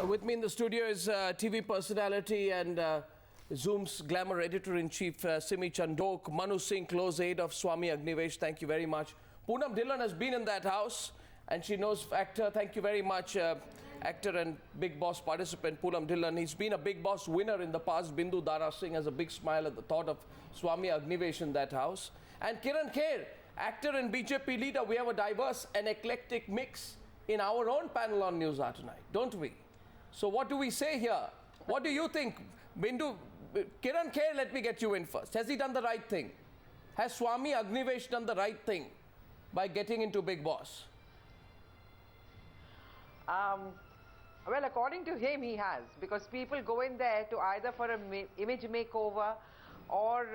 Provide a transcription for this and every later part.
With me in the studio is TV personality and Zoom's glamour editor-in-chief Simi Chandok, Manu Singh, close aide of Swami Agnivesh. Thank you very much. Poonam Dhillon has been in that house and she knows actor. Thank you very much, actor and Big Boss participant Poonam Dhillon. He's been a Big Boss winner in the past. Bindu Dara Singh has a big smile at the thought of Swami Agnivesh in that house. And Kiran Kher, actor and BJP leader. We have a diverse and eclectic mix in our own panel on News Hour tonight, don't we? So what do we say here? What do you think? Bindu, Kiran Kher, let me get you in first. Has he done the right thing? Has Swami Agnivesh done the right thing by getting into Big Boss? Well, according to him, he has, because people go in there to either for an image makeover or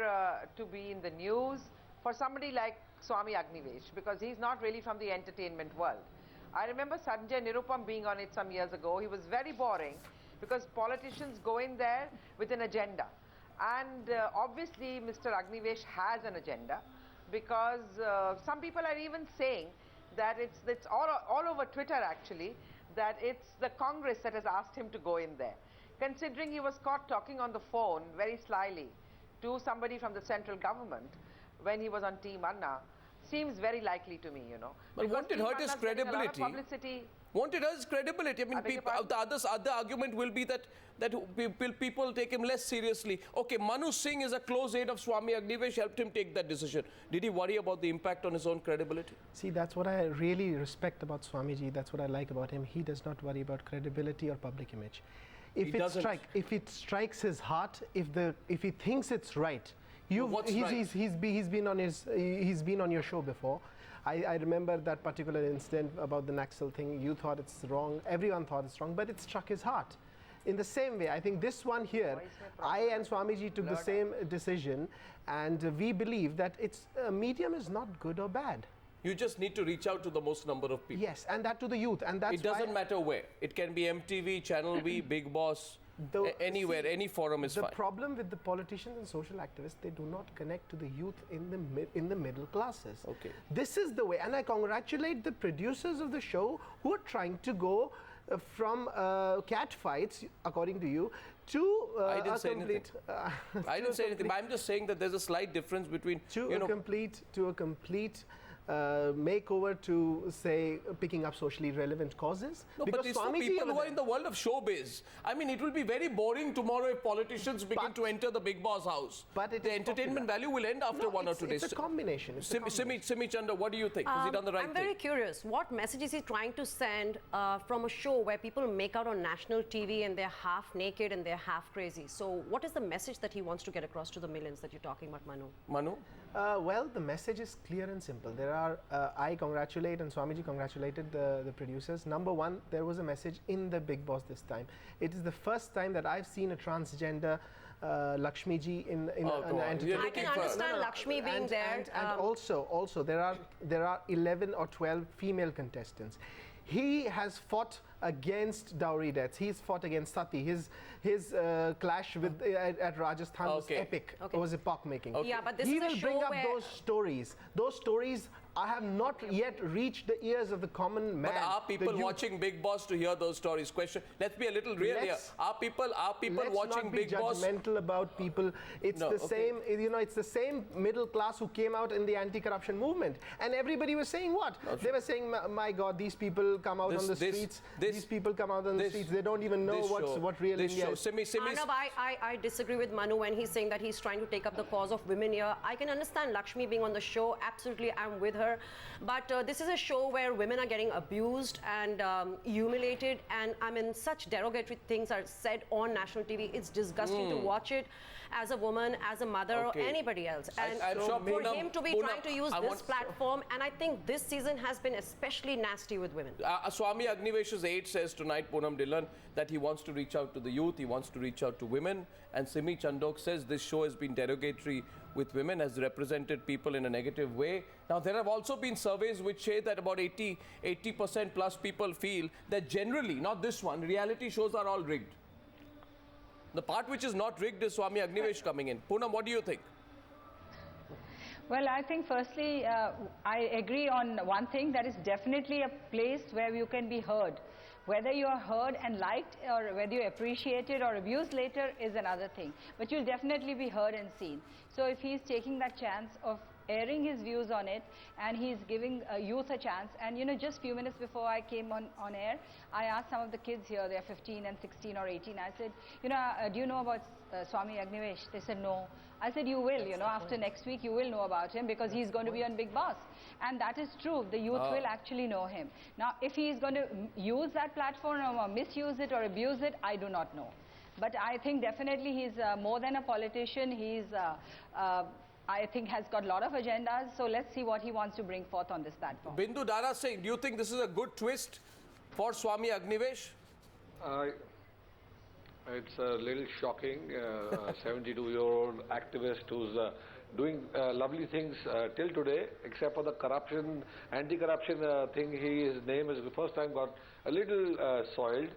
to be in the news for somebody like Swami Agnivesh, because he's not really from the entertainment world. I remember Sanjay Nirupam being on it some years ago. He was very boring because politicians go in there with an agenda. And obviously, Mr. Agnivesh has an agenda, because some people are even saying that it's all over Twitter actually, that it's the Congress that has asked him to go in there. Considering he was caught talking on the phone very slyly to somebody from the central government when he was on Team Anna, seems very likely to me, you know. But won't it hurt his credibility? Won't it hurt his credibility? I mean, the other argument will be that people take him less seriously. Okay, Manu Singh is a close aide of Swami Agnivesh, helped him take that decision. Did he worry about the impact on his own credibility? See, that's what I really respect about Swamiji. That's what I like about him. He does not worry about credibility or public image. If it strikes his heart, if he thinks it's right, he's been on your show before. I remember that particular incident about the Naxal thing. You thought it's wrong. Everyone thought it's wrong, but it struck his heart. In the same way, I think this one here, I and Swamiji took the same decision, and we believe that medium is not good or bad. You just need to reach out to the most number of people. Yes, and that to the youth. And that's it doesn't matter where. It can be MTV, Channel V, Big Boss, anywhere, any forum is fine. The problem with the politicians and social activists, they do not connect to the youth in the middle classes. Okay. This is the way, and I congratulate the producers of the show who are trying to go from cat fights, according to you, to I didn't say anything. I didn't say anything, but I'm just saying that there's a slight difference between a complete makeover to, say, picking up socially relevant causes. No, because but these are people who are in the world of showbiz. I mean, it will be very boring tomorrow if politicians begin to enter the Big Boss house. But the entertainment value will end after 1 or 2 days. It's a combination. Simi Chanda, what do you think? Has he done the right thing? I'm very curious. What message is he trying to send from a show where people make out on national TV and they're half naked and they're half crazy? So what is the message that he wants to get across to the millions that you're talking about, Manu? Manu? Well, the message is clear and simple. I congratulate, and Swamiji congratulated the producers. Number one, there was a message in the Big Boss this time. It is the first time that I've seen a transgender Lakshmi ji in an entertainment. I can understand Lakshmi being there. And also there are 11 or 12 female contestants. He has fought against dowry deaths. He's fought against sati. His clash with at Rajasthan was epic. It was epoch-making. Yeah, but this he is a will show bring up where those stories. Those stories have not yet reached the ears of the common man. But are people watching Big Boss to hear those stories? Question. Let's be a little real here. Are people watching Big Boss? Let's not be judgmental about people. It's same. You know, it's the same middle class who came out in the anti-corruption movement, and everybody was saying what? They were saying, "My God, these people come out on the streets. These people come out on the streets. They don't even know what real India is." Arnav, I disagree with Manu when he's saying that he's trying to take up the cause of women here. I can understand Lakshmi being on the show. Absolutely, I'm with her. But this is a show where women are getting abused and humiliated, and I mean, such derogatory things are said on national TV. It's disgusting to watch it as a woman, as a mother, or anybody else. And I'm sure for him to be trying to use this platform, and I think this season has been especially nasty with women. Swami Agnivesh's aide says tonight, Poonam Dhillon, that he wants to reach out to the youth, he wants to reach out to women, and Simi Chandok says this show has been derogatory with women, has represented people in a negative way. Now, there have also been surveys which say that about 80% plus people feel that generally, not this one, reality shows are all rigged. The part which is not rigged is Swami Agnivesh coming in. Poonam, what do you think? Well, I think firstly, I agree on one thing, that is definitely a place where you can be heard. Whether you are heard and liked, or whether you appreciated or abused later is another thing. But you'll definitely be heard and seen. So if he's taking that chance of airing his views on it, and he's giving youth a chance. And you know, just a few minutes before I came on air, I asked some of the kids here, they're 15 and 16 or 18, I said, you know, do you know about Swami Agnivesh? They said no. I said, you will, you know, after next week you will know about him, because he's going to be on Big Boss. And that is true, the youth will actually know him. Now, if he is going to use that platform or misuse it or abuse it, I do not know. But I think definitely he's more than a politician. He's I think has got a lot of agendas, so let's see what he wants to bring forth on this platform. Bindu Dara Singh, do you think this is a good twist for Swami Agnivesh? It's a little shocking. A 72-year-old activist who's doing lovely things till today, except for the corruption, anti-corruption thing. His name is the first time got a little soiled,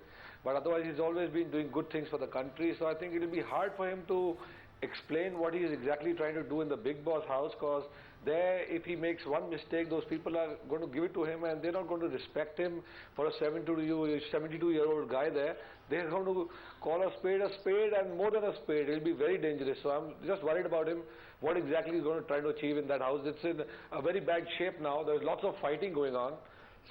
but otherwise he's always been doing good things for the country. So I think it'll be hard for him to explain what he is exactly trying to do in the Big Boss house, because there, if he makes one mistake, those people are going to give it to him, and they're not going to respect him for a 72-year-old guy there. They're going to call a spade and more than a spade. It'll be very dangerous. So I'm just worried about him, what exactly he's going to try to achieve in that house. It's in a very bad shape now. There's lots of fighting going on.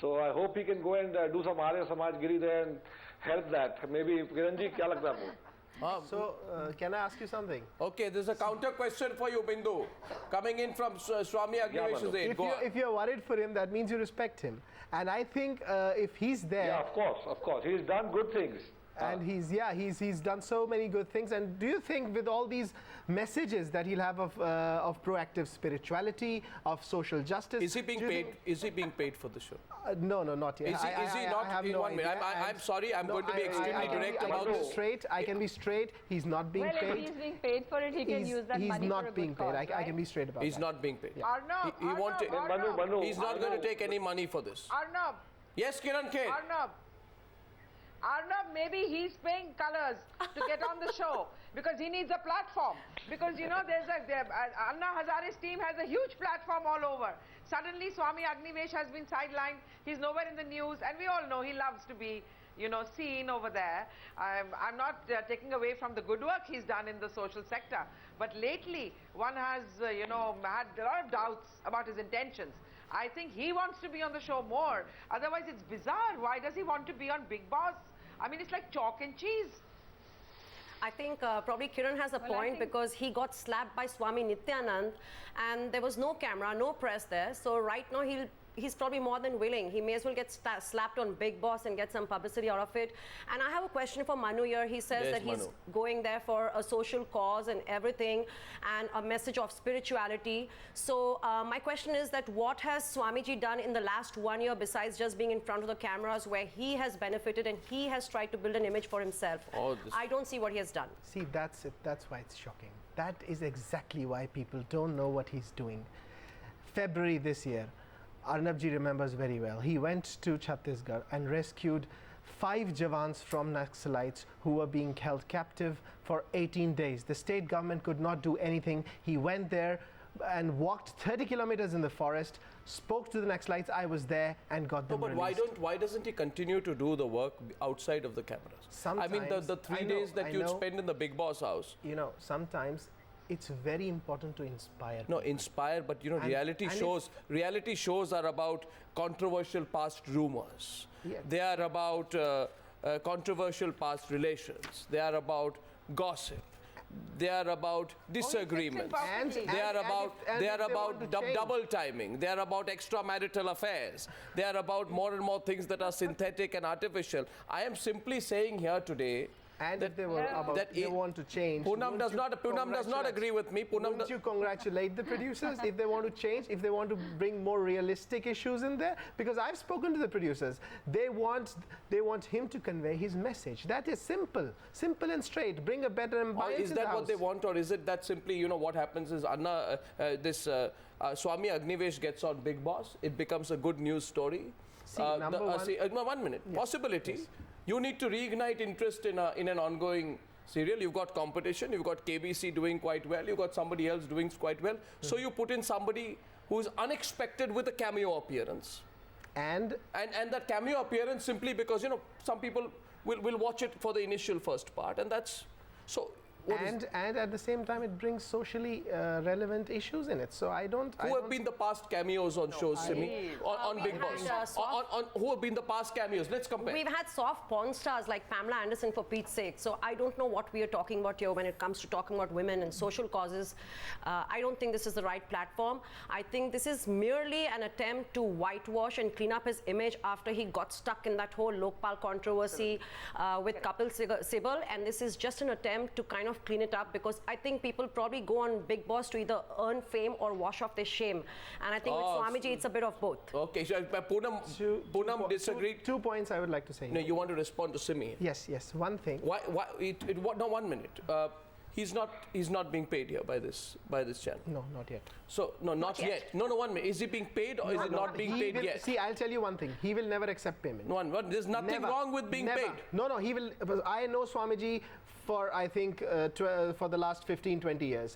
So I hope he can go and do some Arya Samajgiri there and help that. Maybe, Kiranji, kya lagta aapko? So, can I ask you something? Okay, there's a counter question for you, Bindu, coming in from Swami Agnivesh's aid. If you're worried for him, that means you respect him. And I think if he's there... Yeah, of course. He's done good things. And he's done so many good things. And do you think with all these messages that he'll have of proactive spirituality, of social justice... Is he being paid? Is he being paid for the show? No, not yet. Is he not? I have no idea. I'm sorry, I'm going to be extremely direct about this. I can be straight. He's not being paid. Well, if he's being paid for it, he can use that money for a good cause. He's not being paid. I can be straight about that. He's not being paid. Yeah. Arnab, He's not going to take any money for this. Arnab. Yes, Kiran Khed. Arnab, maybe he's paying colors to get on the show because he needs a platform. Because, you know, Anna Hazare's team has a huge platform all over. Suddenly, Swami Agnivesh has been sidelined. He's nowhere in the news. And we all know he loves to be, you know, seen over there. I'm not taking away from the good work he's done in the social sector. But lately, one has, you know, had a lot of doubts about his intentions. I think he wants to be on the show more. Otherwise, it's bizarre. Why does he want to be on Big Boss? I mean, it's like chalk and cheese. I think probably Kiran has a point because he got slapped by Swami Nityanand and there was no camera, no press there. So right now he's probably more than willing. He may as well get slapped on Big Boss and get some publicity out of it. And I have a question for Manu here. He says that he's going there for a social cause and everything and a message of spirituality. So my question is that what has Swamiji done in the last 1 year besides just being in front of the cameras where he has benefited and he has tried to build an image for himself? I don't see what he has done. See, that's it. That's why it's shocking. That is exactly why people don't know what he's doing. February this year, Arnabji remembers very well. He went to Chhattisgarh and rescued 5 Jawans from Naxalites who were being held captive for 18 days. The state government could not do anything. He went there and walked 30 kilometers in the forest, spoke to the Naxalites. I was there and got them released. But why doesn't he continue to do the work outside of the cameras? Sometimes, I mean, the 3 days that you'd spend in the Big Boss house. You know, sometimes it's very important to inspire. No, inspire, but you know, reality shows are about controversial past rumors. Yeah. They are about controversial past relations. They are about gossip. They are about disagreements. They are about double timing. They are about extramarital affairs. They are about more and more things that are synthetic and artificial. I am simply saying here today. And if they were they want to change, Poonam does not agree with me. Wouldn't you congratulate the producers if they want to change, if they want to bring more realistic issues in there? Because I've spoken to the producers. They want him to convey his message. That is simple and straight. Bring a better ambience. Is that what they want, or is it that simply, you know, what happens is Swami Agnivesh gets on Big Boss, it becomes a good news story. See, number one. 1 minute. Yes. Possibility. Yes. You need to reignite interest in an ongoing serial. You've got competition. You've got KBC doing quite well. You've got somebody else doing quite well. So you put in somebody who's unexpected with a cameo appearance. And that cameo appearance simply because, you know, some people will watch it for the initial first part, and that's so. And at the same time, it brings socially relevant issues in it. So I don't. Who have been the past cameos on shows, Simi? On Big Boss? Who have been the past cameos? Let's compare. We've had soft porn stars like Pamela Anderson, for Pete's sake. So I don't know what we are talking about here when it comes to talking about women and social causes. I don't think this is the right platform. I think this is merely an attempt to whitewash and clean up his image after he got stuck in that whole Lokpal controversy with Kapil Sibal. And this is just an attempt to kind of clean it up, because I think people probably go on Big Boss to either earn fame or wash off their shame. And I think with Swamiji, it's a bit of both. Okay, so Poonam disagreed. 2 points I would like to say. No, you want to respond to Simi? Yes, one thing. Why? No, 1 minute. He's not being paid here by this channel. No, not yet. So no, not yet. No, 1 minute. Is he being paid or is he not being paid yet? See, I'll tell you one thing. He will never accept payment. There's nothing wrong with being paid. No, he will. I know Swamiji for, I think, for the last 15, 20 years.